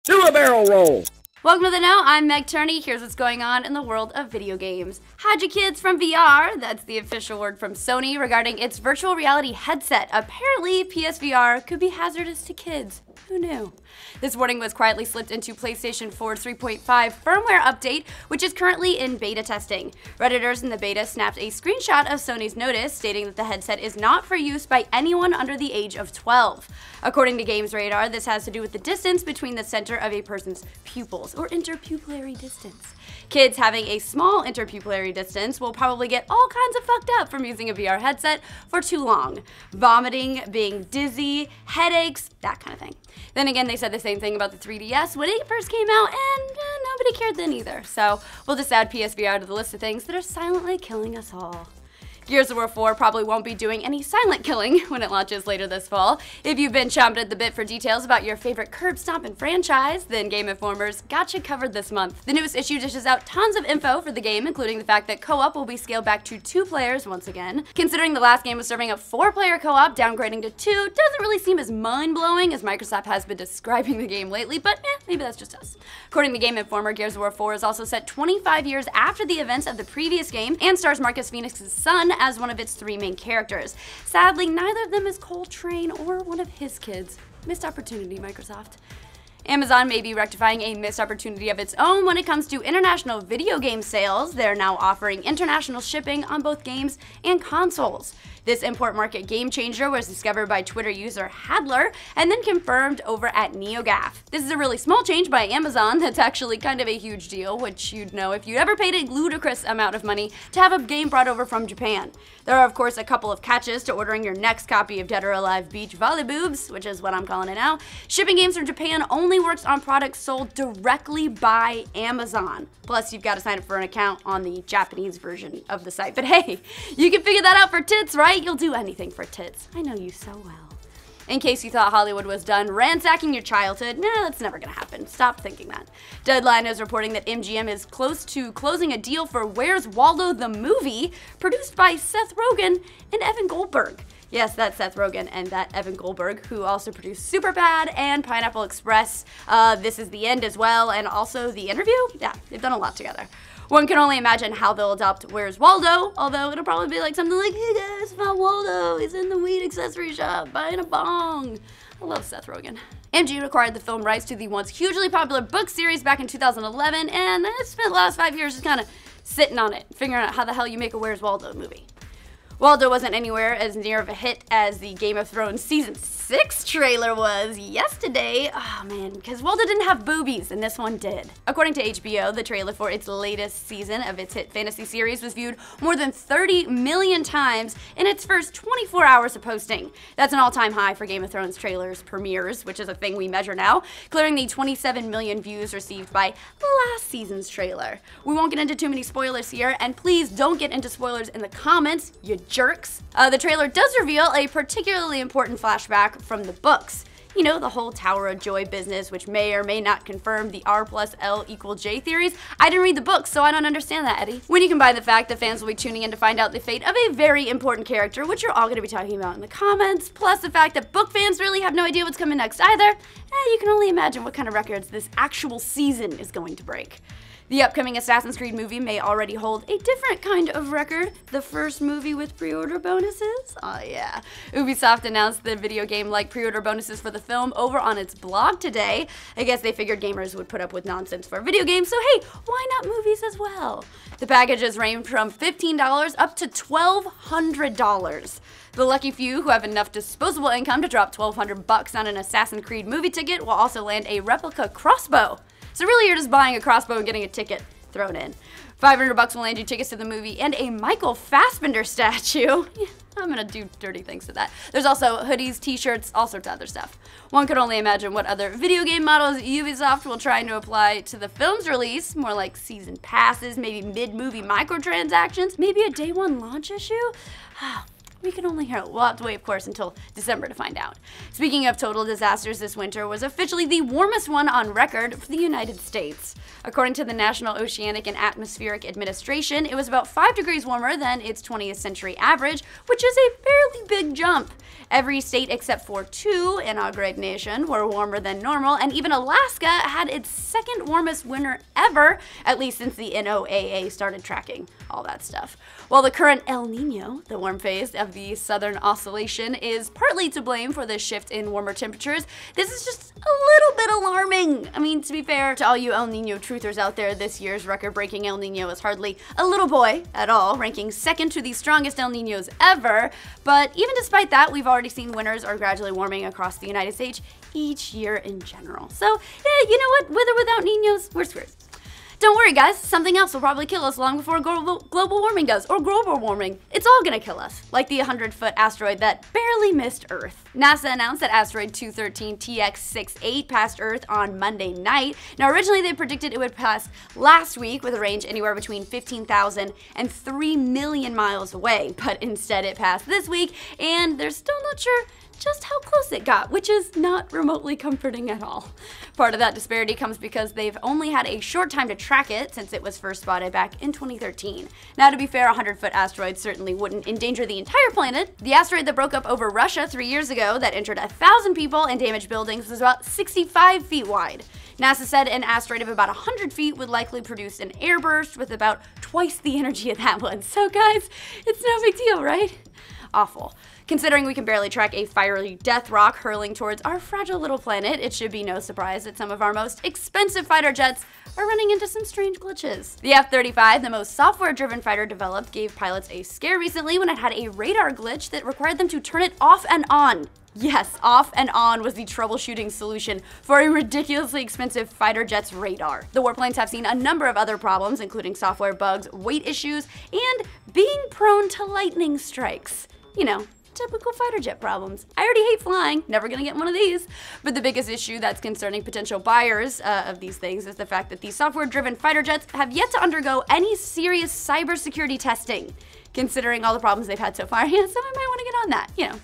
Do a barrel roll. Welcome to the Know. I'm Meg Turney. Here's what's going on in the world of video games. Hide your kids from VR. That's the official word from Sony regarding its virtual reality headset. Apparently, PSVR could be hazardous to kids. Who knew? This warning was quietly slipped into PlayStation 4's 3.5 firmware update, which is currently in beta testing. Redditors in the beta snapped a screenshot of Sony's notice, stating that the headset is not for use by anyone under the age of 12. According to Games Radar, this has to do with the distance between the center of a person's pupils, or interpupillary distance. Kids having a small interpupillary distance will probably get all kinds of fucked up from using a VR headset for too long. Vomiting, being dizzy, headaches, that kind of thing. Then again, they said the same thing about the 3DS when it first came out, and nobody cared then either. So we'll just add PSVR to the list of things that are silently killing us all. Gears of War 4 probably won't be doing any silent killing when it launches later this fall. If you've been chomping at the bit for details about your favorite curb-stomping franchise, then Game Informer's got you covered this month. The newest issue dishes out tons of info for the game, including the fact that co-op will be scaled back to 2 players once again. Considering the last game was serving a 4-player co-op, downgrading to 2 doesn't really seem as mind-blowing as Microsoft has been describing the game lately, but maybe that's just us. According to Game Informer, Gears of War 4 is also set 25 years after the events of the previous game and stars Marcus Phoenix's son as one of its 3 main characters. Sadly, neither of them is Coltrane or one of his kids. Missed opportunity, Microsoft. Amazon may be rectifying a missed opportunity of its own when it comes to international video game sales. They're now offering international shipping on both games and consoles. This import market game changer was discovered by Twitter user Hadler and then confirmed over at NeoGAF. This is a really small change by Amazon that's actually kind of a huge deal, which you'd know if you'd ever paid a ludicrous amount of money to have a game brought over from Japan. There are, of course, a couple of catches to ordering your next copy of Dead or Alive Beach Volleyboobs, which is what I'm calling it now. Shipping games from Japan only works on products sold directly by Amazon. Plus, you've got to sign up for an account on the Japanese version of the site. But hey, you can figure that out for tits, right? You'll do anything for tits. I know you so well. In case you thought Hollywood was done ransacking your childhood, that's never gonna happen. Stop thinking that. Deadline is reporting that MGM is close to closing a deal for Where's Waldo the Movie, produced by Seth Rogen and Evan Goldberg. Yes, that's Seth Rogen and that Evan Goldberg, who also produced Superbad and Pineapple Express. This Is the End as well, and also The Interview. Yeah, they've done a lot together. One can only imagine how they'll adopt Where's Waldo, although it'll probably be like something like, hey guys, found Waldo, he's in the weed accessory shop buying a bong. I love Seth Rogen. MGM acquired the film rights to the once hugely popular book series back in 2011, and it spent the last 5 years just kind of sitting on it, figuring out how the hell you make a Where's Waldo movie. Waldo wasn't anywhere as near of a hit as the Game of Thrones Season 6 trailer was yesterday. Oh man, because Waldo didn't have boobies and this one did. According to HBO, the trailer for its latest season of its hit fantasy series was viewed more than 30 million times in its first 24 hours of posting. That's an all-time high for Game of Thrones trailers premieres, which is a thing we measure now, clearing the 27 million views received by last season's trailer. We won't get into too many spoilers here, and please don't get into spoilers in the comments, you jerks. The trailer does reveal a particularly important flashback from the books. You know, the whole Tower of Joy business, which may or may not confirm the R+L=J theories. I didn't read the books, so I don't understand that, Eddie. When you combine the fact that fans will be tuning in to find out the fate of a very important character, which you're all going to be talking about in the comments, plus the fact that book fans really have no idea what's coming next either, you can only imagine what kind of records this actual season is going to break. The upcoming Assassin's Creed movie may already hold a different kind of record. The first movie with pre-order bonuses? Oh yeah. Ubisoft announced the video game-like pre-order bonuses for the film over on its blog today. I guess they figured gamers would put up with nonsense for video games, so hey, why not movies as well? The packages range from $15 up to $1,200. The lucky few who have enough disposable income to drop $1,200 on an Assassin's Creed movie ticket will also land a replica crossbow. So really you're just buying a crossbow and getting a ticket thrown in. $500 will land you tickets to the movie and a Michael Fassbender statue. Yeah, I'm gonna do dirty things to that. There's also hoodies, t-shirts, all sorts of other stuff. One could only imagine what other video game models Ubisoft will try to apply to the film's release, more like season passes, maybe mid-movie microtransactions, maybe a day one launch issue. We can only hope. We'll have to wait, of course, until December to find out. Speaking of total disasters, this winter was officially the warmest one on record for the United States. According to the National Oceanic and Atmospheric Administration, it was about 5 degrees warmer than its 20th century average, which is a fairly big jump. Every state except for 2 in our great nation were warmer than normal, and even Alaska had its second warmest winter ever, at least since the NOAA started tracking all that stuff. While the current El Nino, the warm phase of the Southern Oscillation, is partly to blame for the shift in warmer temperatures, this is just a little bit alarming. I mean, to be fair to all you El Nino truthers out there, this year's record-breaking El Nino is hardly a little boy at all, ranking second to the strongest El Ninos ever. But even despite that, we've already seen winters are gradually warming across the United States each year in general. So, yeah, you know what? With or without Ninos, we're screwed. Don't worry, guys. Something else will probably kill us long before global warming does, or global warming. It's all gonna kill us, like the 100-foot asteroid that barely missed Earth. NASA announced that asteroid 213 TX68 passed Earth on Monday night. Now, originally they predicted it would pass last week with a range anywhere between 15,000 and 3 million miles away, but instead it passed this week, and they're still not sure just how close it got, which is not remotely comforting at all. Part of that disparity comes because they've only had a short time to track it since it was first spotted back in 2013. Now, to be fair, a 100-foot asteroid certainly wouldn't endanger the entire planet. The asteroid that broke up over Russia 3 years ago that injured 1,000 people and damaged buildings was about 65 feet wide. NASA said an asteroid of about 100 feet would likely produce an airburst with about twice the energy of that one. So guys, it's no big deal, right? Awful. Considering we can barely track a fiery death rock hurling towards our fragile little planet, it should be no surprise that some of our most expensive fighter jets are running into some strange glitches. The F-35, the most software-driven fighter developed, gave pilots a scare recently when it had a radar glitch that required them to turn it off and on. Yes, off and on was the troubleshooting solution for a ridiculously expensive fighter jet's radar. The warplanes have seen a number of other problems, including software bugs, weight issues, and being prone to lightning strikes. You know, typical fighter jet problems. I already hate flying, never gonna get one of these. But the biggest issue that's concerning potential buyers of these things is the fact that these software-driven fighter jets have yet to undergo any serious cybersecurity testing, considering all the problems they've had so far. Yeah, someone might wanna get on that, you know.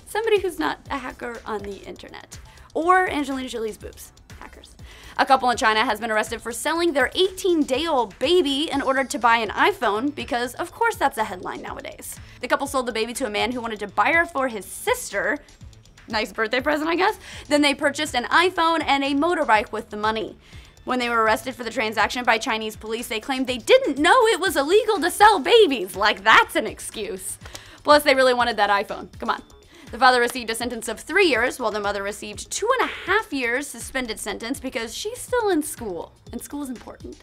Somebody who's not a hacker on the internet. Or Angelina Jolie's boobs. Hackers. A couple in China has been arrested for selling their 18-day-old baby in order to buy an iPhone because, of course, that's a headline nowadays. The couple sold the baby to a man who wanted to buy her for his sister. Nice birthday present, I guess. Then they purchased an iPhone and a motorbike with the money. When they were arrested for the transaction by Chinese police, they claimed they didn't know it was illegal to sell babies. Like, that's an excuse. Plus, they really wanted that iPhone. Come on. The father received a sentence of 3 years, while the mother received 2.5 years suspended sentence because she's still in school, and school is important.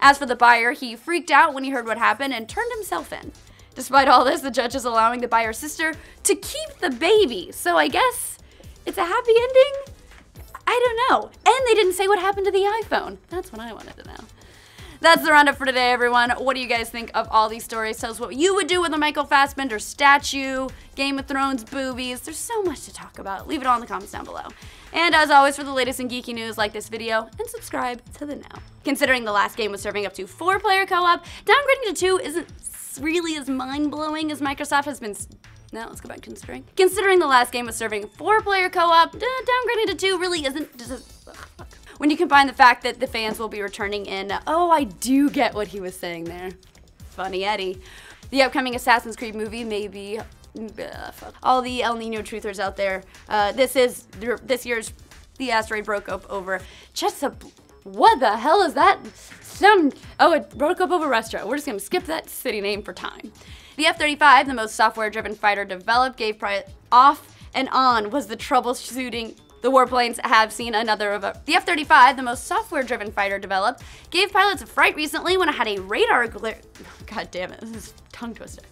As for the buyer, he freaked out when he heard what happened and turned himself in. Despite all this, the judge is allowing the buyer's sister to keep the baby, so I guess it's a happy ending? I don't know. And they didn't say what happened to the iPhone. That's what I wanted to know. That's the roundup for today, everyone. What do you guys think of all these stories? Tell us what you would do with a Michael Fassbender statue, Game of Thrones boobies. There's so much to talk about. Leave it all in the comments down below. And as always, for the latest in geeky news, like this video and subscribe to the Know. Considering the last game was serving up to 4-player co-op, downgrading to 2 isn't really as mind-blowing as Microsoft has been. No, let's go back to considering. Considering the last game was serving 4-player co-op, downgrading to 2 really isn't just fuck. When you combine the fact that the fans will be returning in, oh, I do get what he was saying there. Funny Eddie. The upcoming Assassin's Creed movie may be, all the El Nino truthers out there, this year's, the asteroid broke up over what the hell is that? It broke up over Russia. We're just gonna skip that city name for time. The F-35, the most software-driven fighter developed, gave off and on was the troubleshooting. The warplanes have seen another of a. The F-35, the most software-driven fighter developed, gave pilots a fright recently when it had a radar glare. God damn it, this is tongue twister.